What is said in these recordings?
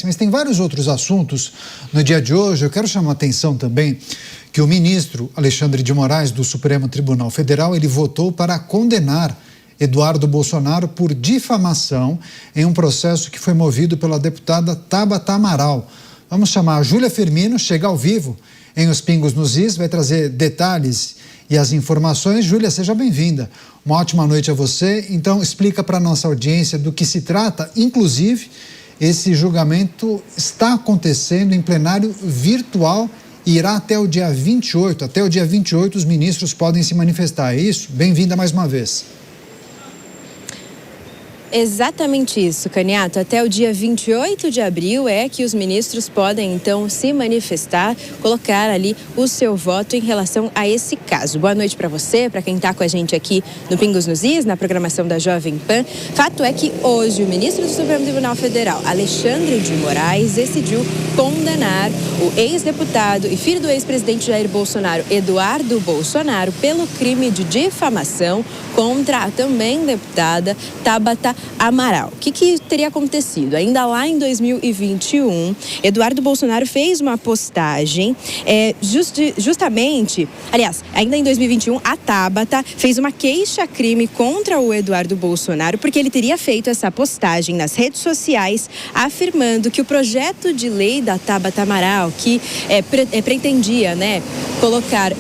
esse, mas tem vários outros assuntos no dia de hoje. Eu quero chamar a atenção também que o ministro Alexandre de Moraes, do Supremo Tribunal Federal, ele votou para condenar Eduardo Bolsonaro por difamação em um processo que foi movido pela deputada Tabata Amaral. Vamos chamar a Júlia Firmino, chega ao vivo em Os Pingos nos Is, vai trazer detalhes e as informações. Júlia, seja bem-vinda. Uma ótima noite a você. Então, explica para a nossa audiência do que se trata. Inclusive, esse julgamento está acontecendo em plenário virtual e irá até o dia 28. Até o dia 28 os ministros podem se manifestar. É isso? Bem-vinda mais uma vez. Exatamente isso, Caniato. Até o dia 28 de abril é que os ministros podem, então, se manifestar, colocar ali o seu voto em relação a esse caso. Boa noite para você, para quem está com a gente aqui no Pingos nos Is, na programação da Jovem Pan. Fato é que hoje o ministro do Supremo Tribunal Federal, Alexandre de Moraes, decidiu condenar o ex-deputado e filho do ex-presidente Jair Bolsonaro, Eduardo Bolsonaro, pelo crime de difamação contra a também deputada Tabata Amaral. O que teria acontecido? Ainda lá em 2021, Eduardo Bolsonaro fez uma postagem, ainda em 2021, a Tabata fez uma queixa-crime contra o Eduardo Bolsonaro, porque ele teria feito essa postagem nas redes sociais, afirmando que o projeto de lei da Tabata Amaral, que pretendia, colocar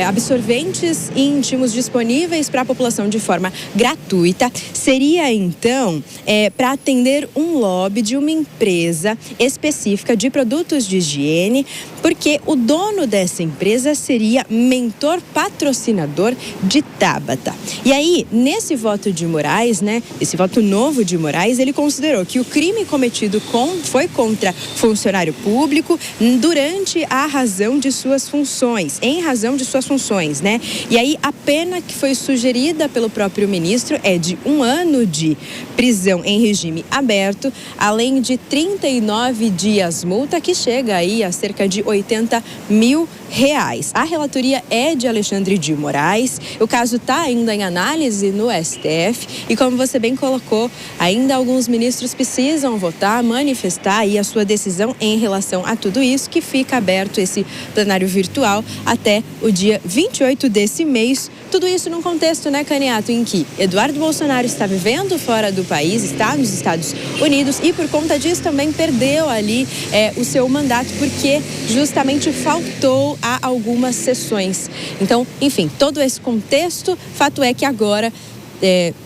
absorventes íntimos disponíveis para a população de forma gratuita, seria então para atender um lobby de uma empresa específica de produtos de higiene, porque o dono dessa empresa seria mentor patrocinador de Tabata. E aí, nesse voto de Moraes, esse voto novo de Moraes, ele considerou que o crime cometido foi contra funcionário público durante em razão de suas funções, E aí, a pena que foi sugerida pelo próprio ministro é de 1 ano de prisão em regime aberto, além de 39 dias multa, que chega aí a cerca de R$80 mil. A relatoria é de Alexandre de Moraes. O caso está ainda em análise no STF e, como você bem colocou, ainda alguns ministros precisam votar, manifestar aí a sua decisão em relação a tudo isso, que fica aberto esse plenário virtual até o dia 28 desse mês. Tudo isso num contexto, Caniato, em que Eduardo Bolsonaro está vivendo fora do país, está nos Estados Unidos e, por conta disso, também perdeu ali o seu mandato, porque justamente faltou a algumas sessões. Então, enfim, todo esse contexto, fato é que agora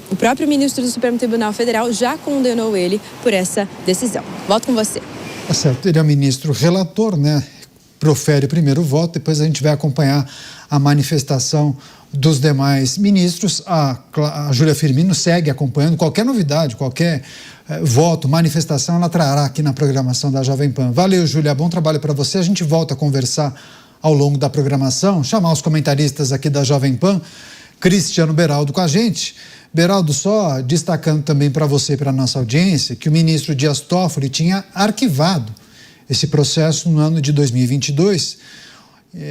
o próprio ministro do Supremo Tribunal Federal já condenou ele por essa decisão. Volto com você. Tá certo, ele é o ministro relator, profere o primeiro voto, depois a gente vai acompanhar a manifestação dos demais ministros. A Júlia Firmino segue acompanhando qualquer novidade, qualquer voto, manifestação, ela trará aqui na programação da Jovem Pan. Valeu, Júlia, bom trabalho para você. A gente volta a conversar ao longo da programação, chamar os comentaristas aqui da Jovem Pan, Cristiano Beraldo com a gente. Beraldo, só destacando também para você e para a nossa audiência, que o ministro Dias Toffoli tinha arquivado esse processo no ano de 2022,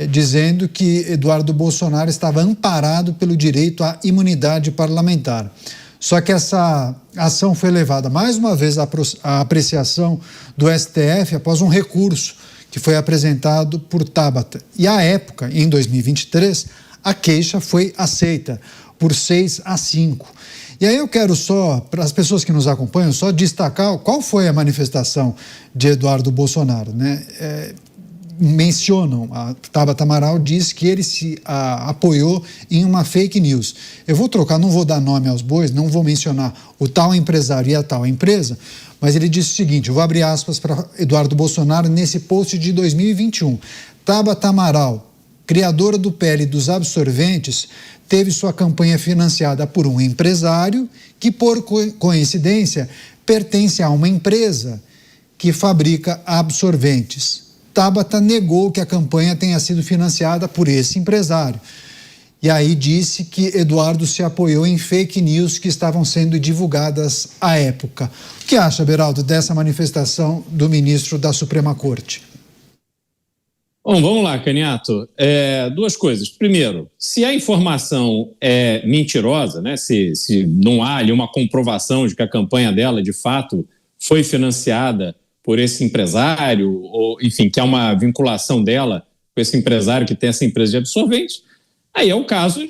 dizendo que Eduardo Bolsonaro estava amparado pelo direito à imunidade parlamentar. Só que essa ação foi levada mais uma vez à apreciação do STF após um recurso que foi apresentado por Tabata. E à época, em 2023, a queixa foi aceita por 6-5. E aí eu quero só, para as pessoas que nos acompanham, só destacar qual foi a manifestação de Eduardo Bolsonaro, mencionam, a Tabata Amaral diz que ele se apoiou em uma fake news. Eu vou trocar, não vou dar nome aos bois, não vou mencionar o tal empresário e a tal empresa, mas ele disse o seguinte, eu vou abrir aspas para Eduardo Bolsonaro nesse post de 2021. Tabata Amaral, criadora do PL dos absorventes, teve sua campanha financiada por um empresário que, por coincidência, pertence a uma empresa que fabrica absorventes. Tabata negou que a campanha tenha sido financiada por esse empresário. E aí disse que Eduardo se apoiou em fake news que estavam sendo divulgadas à época. O que acha, Beraldo, dessa manifestação do ministro da Suprema Corte? Bom, vamos lá, Caniato. Duas coisas. Primeiro, se a informação é mentirosa, se não há ali uma comprovação de que a campanha dela, de fato, foi financiada por esse empresário, ou enfim, que há uma vinculação dela com esse empresário que tem essa empresa de absorventes, aí é o caso,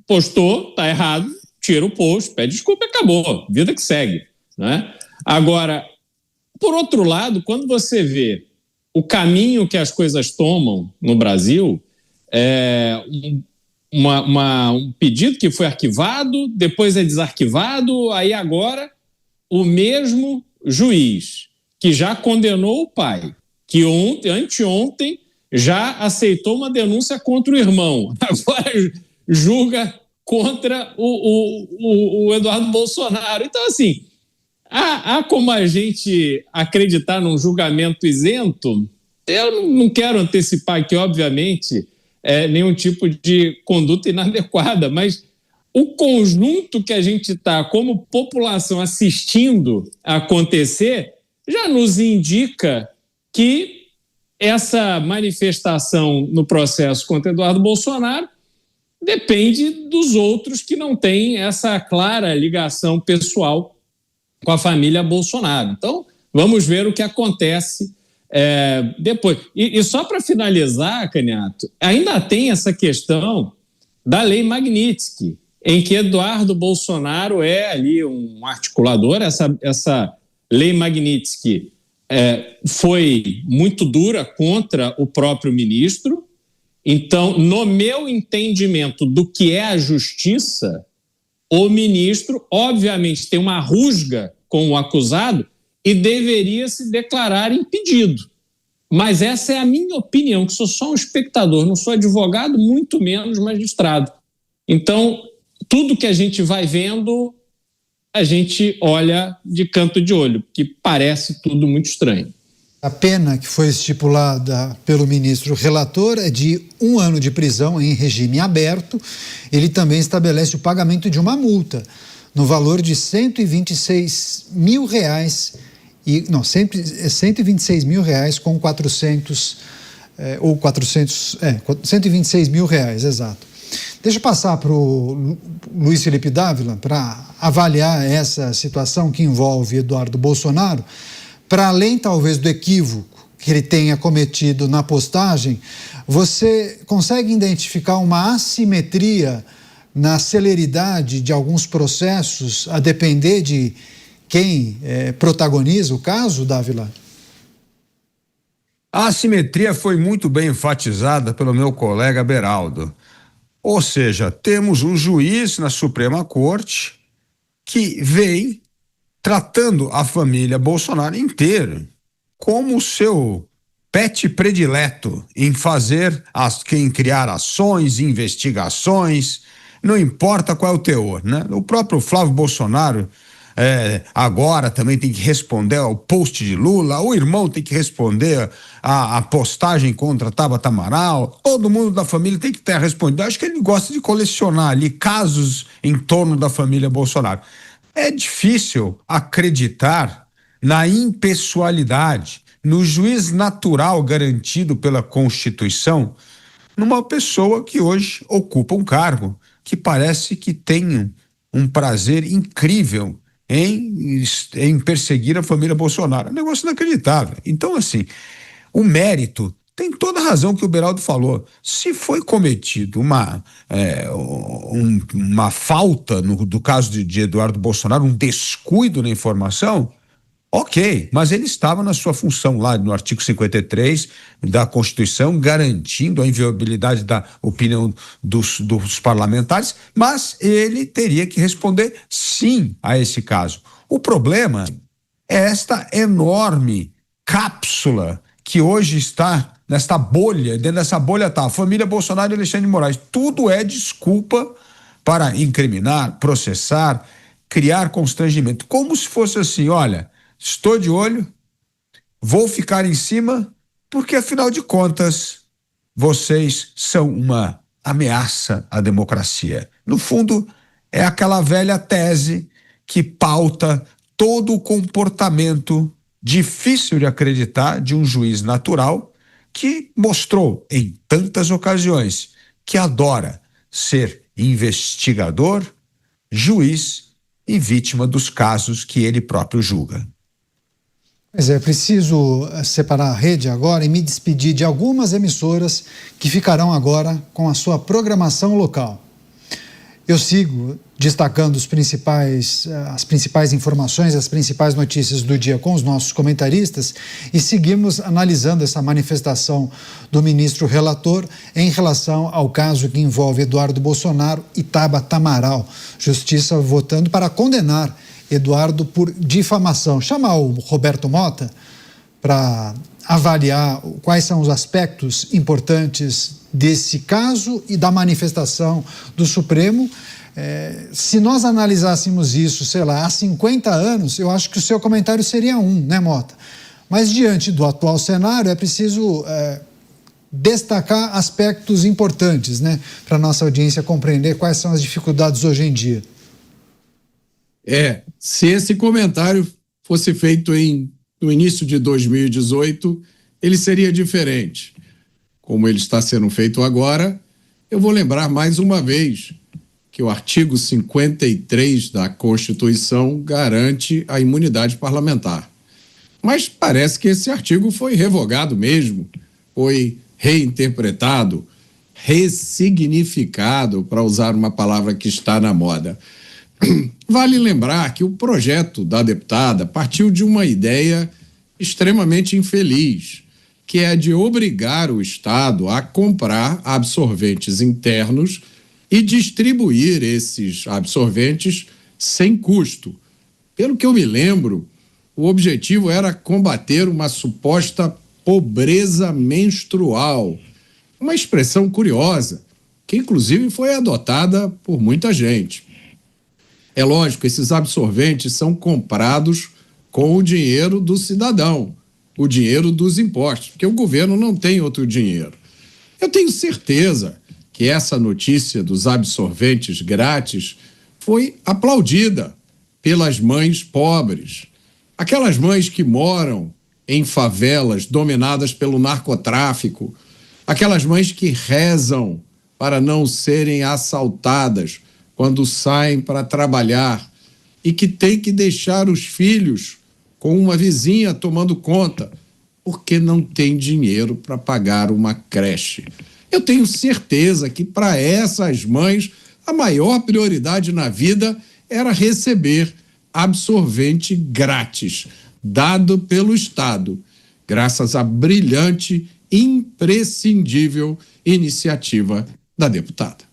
postou, está errado, tira o post, pede desculpa e acabou, vida que segue, né? Agora, por outro lado, quando você vê o caminho que as coisas tomam no Brasil, um pedido que foi arquivado, depois é desarquivado, aí agora o mesmo juiz que já condenou o pai, que anteontem já aceitou uma denúncia contra o irmão, agora julga contra o Eduardo Bolsonaro. Então, assim, há como a gente acreditar num julgamento isento? Eu não quero antecipar aqui, obviamente, nenhum tipo de conduta inadequada, mas o conjunto que a gente está como população assistindo acontecer já nos indica que essa manifestação no processo contra Eduardo Bolsonaro depende dos outros que não têm essa clara ligação pessoal com a família Bolsonaro. Então, vamos ver o que acontece depois. E só para finalizar, Caniato, ainda tem essa questão da Lei Magnitsky, em que Eduardo Bolsonaro é ali um articulador. Essa Lei Magnitsky foi muito dura contra o próprio ministro. Então, no meu entendimento do que é a justiça, o ministro, obviamente, tem uma rusga com o acusado e deveria se declarar impedido. Mas essa é a minha opinião, que sou só um espectador, não sou advogado, muito menos magistrado. Então, tudo que a gente vai vendo, a gente olha de canto de olho, porque parece tudo muito estranho. A pena que foi estipulada pelo ministro relator é de 1 ano de prisão em regime aberto. Ele também estabelece o pagamento de uma multa no valor de R$126 mil, 126 mil reais com 126 mil reais, exato. Deixa eu passar para o Luiz Felipe Dávila para avaliar essa situação que envolve Eduardo Bolsonaro. Para além, talvez, do equívoco que ele tenha cometido na postagem, você consegue identificar uma assimetria na celeridade de alguns processos, a depender de quem protagoniza o caso, Dávila? A assimetria foi muito bem enfatizada pelo meu colega Beraldo. Ou seja, temos um juiz na Suprema Corte que vem tratando a família Bolsonaro inteira como o seu pet predileto em em criar ações, investigações, não importa qual é o teor, né? O próprio Flávio Bolsonaro agora também tem que responder ao post de Lula, o irmão tem que responder a postagem contra Tabata Amaral, todo mundo da família tem que ter respondido. Acho que ele gosta de colecionar ali casos em torno da família Bolsonaro. É difícil acreditar na impessoalidade, no juiz natural garantido pela Constituição, numa pessoa que hoje ocupa um cargo que parece que tem um prazer incrível em perseguir a família Bolsonaro. É um negócio inacreditável. Então, assim, o mérito tem toda a razão que o Beraldo falou. Se foi cometido uma falta do caso de Eduardo Bolsonaro, um descuido na informação, ok, mas ele estava na sua função lá no artigo 53 da Constituição, garantindo a inviolabilidade da opinião dos parlamentares, mas ele teria que responder sim a esse caso. O problema é esta enorme cápsula que hoje está nesta bolha. Dentro dessa bolha está a família Bolsonaro e Alexandre de Moraes. Tudo é desculpa para incriminar, processar, criar constrangimento. Como se fosse assim, olha, estou de olho, vou ficar em cima, porque afinal de contas, vocês são uma ameaça à democracia. No fundo, é aquela velha tese que pauta todo o comportamento difícil de acreditar de um juiz natural que mostrou em tantas ocasiões que adora ser investigador, juiz e vítima dos casos que ele próprio julga. Pois é, preciso separar a rede agora e me despedir de algumas emissoras que ficarão agora com a sua programação local. Eu sigo destacando as principais informações, as principais notícias do dia com os nossos comentaristas e seguimos analisando essa manifestação do ministro relator em relação ao caso que envolve Eduardo Bolsonaro e Tabata Amaral. Justiça votando para condenar Eduardo por difamação. Chamar o Roberto Mota para avaliar quais são os aspectos importantes desse caso e da manifestação do Supremo. Se nós analisássemos isso, sei lá, há 50 anos, eu acho que o seu comentário seria né, Mota? Mas diante do atual cenário, é preciso destacar aspectos importantes, né, para a nossa audiência compreender quais são as dificuldades hoje em dia. Se esse comentário fosse feito no início de 2018, ele seria diferente. Como ele está sendo feito agora, eu vou lembrar mais uma vez que o artigo 53 da Constituição garante a imunidade parlamentar. Mas parece que esse artigo foi revogado mesmo, foi reinterpretado, ressignificado, para usar uma palavra que está na moda. Vale lembrar que o projeto da deputada partiu de uma ideia extremamente infeliz, que é de obrigar o Estado a comprar absorventes internos e distribuir esses absorventes sem custo. Pelo que eu me lembro, o objetivo era combater uma suposta pobreza menstrual, uma expressão curiosa, que inclusive foi adotada por muita gente. É lógico, esses absorventes são comprados com o dinheiro do cidadão, o dinheiro dos impostos, porque o governo não tem outro dinheiro. Eu tenho certeza que essa notícia dos absorventes grátis foi aplaudida pelas mães pobres, aquelas mães que moram em favelas dominadas pelo narcotráfico, aquelas mães que rezam para não serem assaltadas quando saem para trabalhar e que têm que deixar os filhos com uma vizinha tomando conta, porque não tem dinheiro para pagar uma creche. Eu tenho certeza que para essas mães a maior prioridade na vida era receber absorvente grátis, dado pelo Estado, graças à brilhante, imprescindível iniciativa da deputada.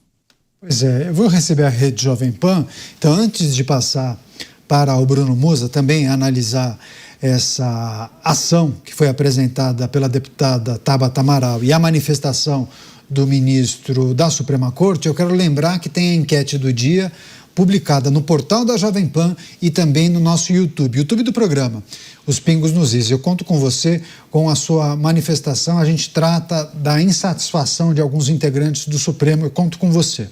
Pois é, eu vou receber a Rede Jovem Pan, então antes de passar para o Bruno Musa também analisar essa ação que foi apresentada pela deputada Tabata Amaral e a manifestação do ministro da Suprema Corte, eu quero lembrar que tem a enquete do dia publicada no portal da Jovem Pan e também no nosso YouTube do programa, Os Pingos nos Is. Eu conto com você, com a sua manifestação, a gente trata da insatisfação de alguns integrantes do Supremo, eu conto com você.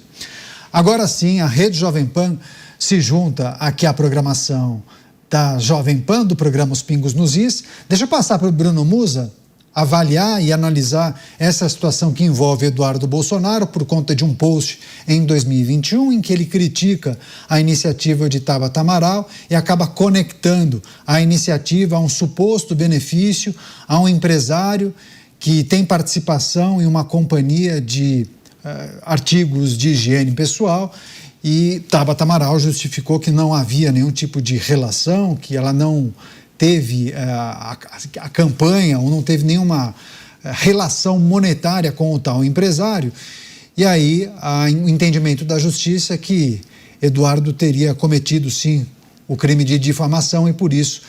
Agora sim, a Rede Jovem Pan se junta aqui à programação da Jovem Pan, do programa Os Pingos nos Is. Deixa eu passar para o Bruno Musa avaliar e analisar essa situação que envolve Eduardo Bolsonaro por conta de um post em 2021 em que ele critica a iniciativa de Tabata Amaral e acaba conectando a iniciativa a um suposto benefício a um empresário que tem participação em uma companhia de artigos de higiene pessoal. E Tabata Amaral justificou que não havia nenhum tipo de relação, que ela não teve a campanha ou não teve nenhuma relação monetária com o tal empresário. E aí o entendimento da justiça é que Eduardo teria cometido sim o crime de difamação e por isso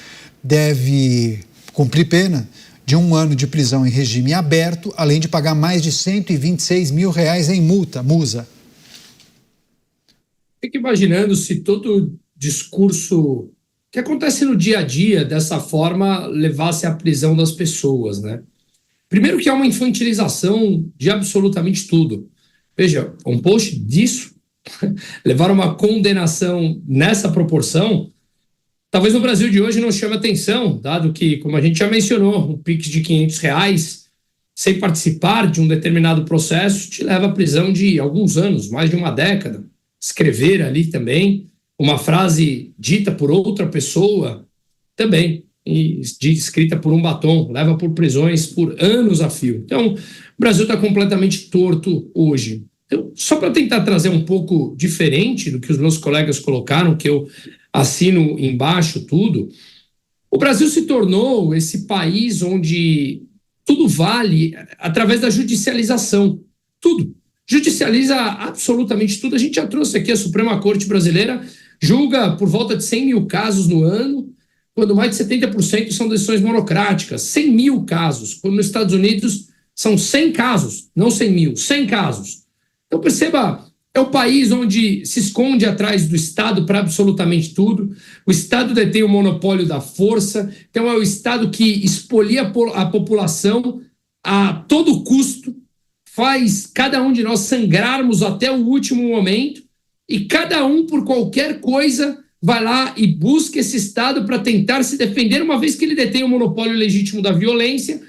deve cumprir pena de 1 ano de prisão em regime aberto, além de pagar mais de R$126 mil em multa, Musa. Fico imaginando se todo discurso que acontece no dia a dia dessa forma levasse à prisão das pessoas, né? Primeiro que há uma infantilização de absolutamente tudo. Veja, um post disso, levar uma condenação nessa proporção, talvez no Brasil de hoje não chame atenção, dado que, como a gente já mencionou, um Pix de R$500, sem participar de um determinado processo, te leva à prisão de alguns anos, mais de uma década. Escrever ali também uma frase dita por outra pessoa também. escrita por um batom, leva por prisões por anos a fio. Então, o Brasil está completamente torto hoje. Então, só para tentar trazer um pouco diferente do que os meus colegas colocaram, que eu assino embaixo tudo, o Brasil se tornou esse país onde tudo vale através da judicialização. Tudo. Judicializa absolutamente tudo. A gente já trouxe aqui, a Suprema Corte Brasileira julga por volta de 100 mil casos no ano, quando mais de 70% são decisões monocráticas. 100 mil casos. Quando nos Estados Unidos são 100 casos, não 100 mil, 100 casos. Então perceba, é o país onde se esconde atrás do Estado para absolutamente tudo. O Estado detém o monopólio da força. Então é o Estado que expolia a população a todo custo, faz cada um de nós sangrarmos até o último momento, e cada um, por qualquer coisa, vai lá e busca esse Estado para tentar se defender, uma vez que ele detém o monopólio legítimo da violência.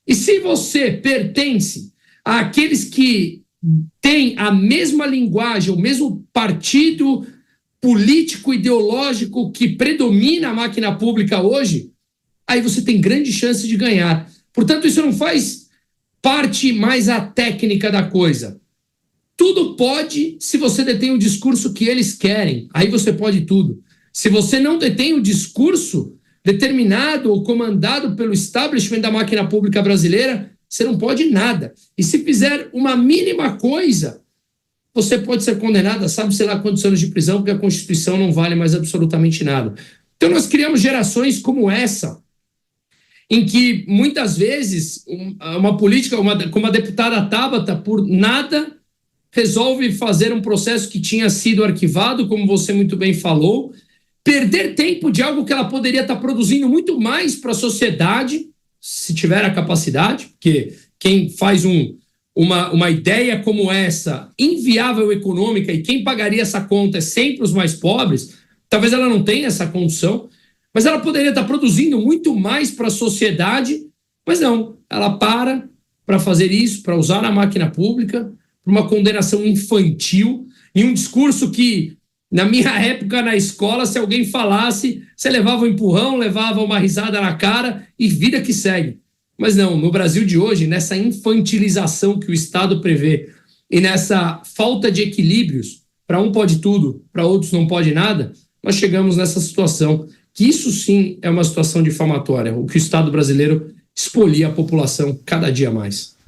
E se você pertence àqueles que têm a mesma linguagem, o mesmo partido político, ideológico que predomina a máquina pública hoje, aí você tem grande chance de ganhar. Portanto, isso não faz parte mais a técnica da coisa. Tudo pode se você detém o discurso que eles querem. Aí você pode tudo. Se você não detém o discurso determinado ou comandado pelo establishment da máquina pública brasileira, você não pode nada. E se fizer uma mínima coisa, você pode ser condenado a sabe sei lá quantos anos de prisão, porque a Constituição não vale mais absolutamente nada. Então nós criamos gerações como essa, em que muitas vezes uma política, como a deputada Tabata, por nada resolve fazer um processo que tinha sido arquivado, como você muito bem falou, perder tempo de algo que ela poderia estar produzindo muito mais para a sociedade, se tiver a capacidade, porque quem faz uma ideia como essa, inviável econômica, e quem pagaria essa conta é sempre os mais pobres, talvez ela não tenha essa condição, mas ela poderia estar produzindo muito mais para a sociedade, mas não, ela para fazer isso, para usar a máquina pública, para uma condenação infantil, em um discurso que, na minha época na escola, se alguém falasse, você levava um empurrão, levava uma risada na cara e vida que segue. Mas não, no Brasil de hoje, nessa infantilização que o Estado prevê e nessa falta de equilíbrios, para um pode tudo, para outros não pode nada, nós chegamos nessa situação, que isso sim é uma situação difamatória, o que o Estado brasileiro expolia a população cada dia mais.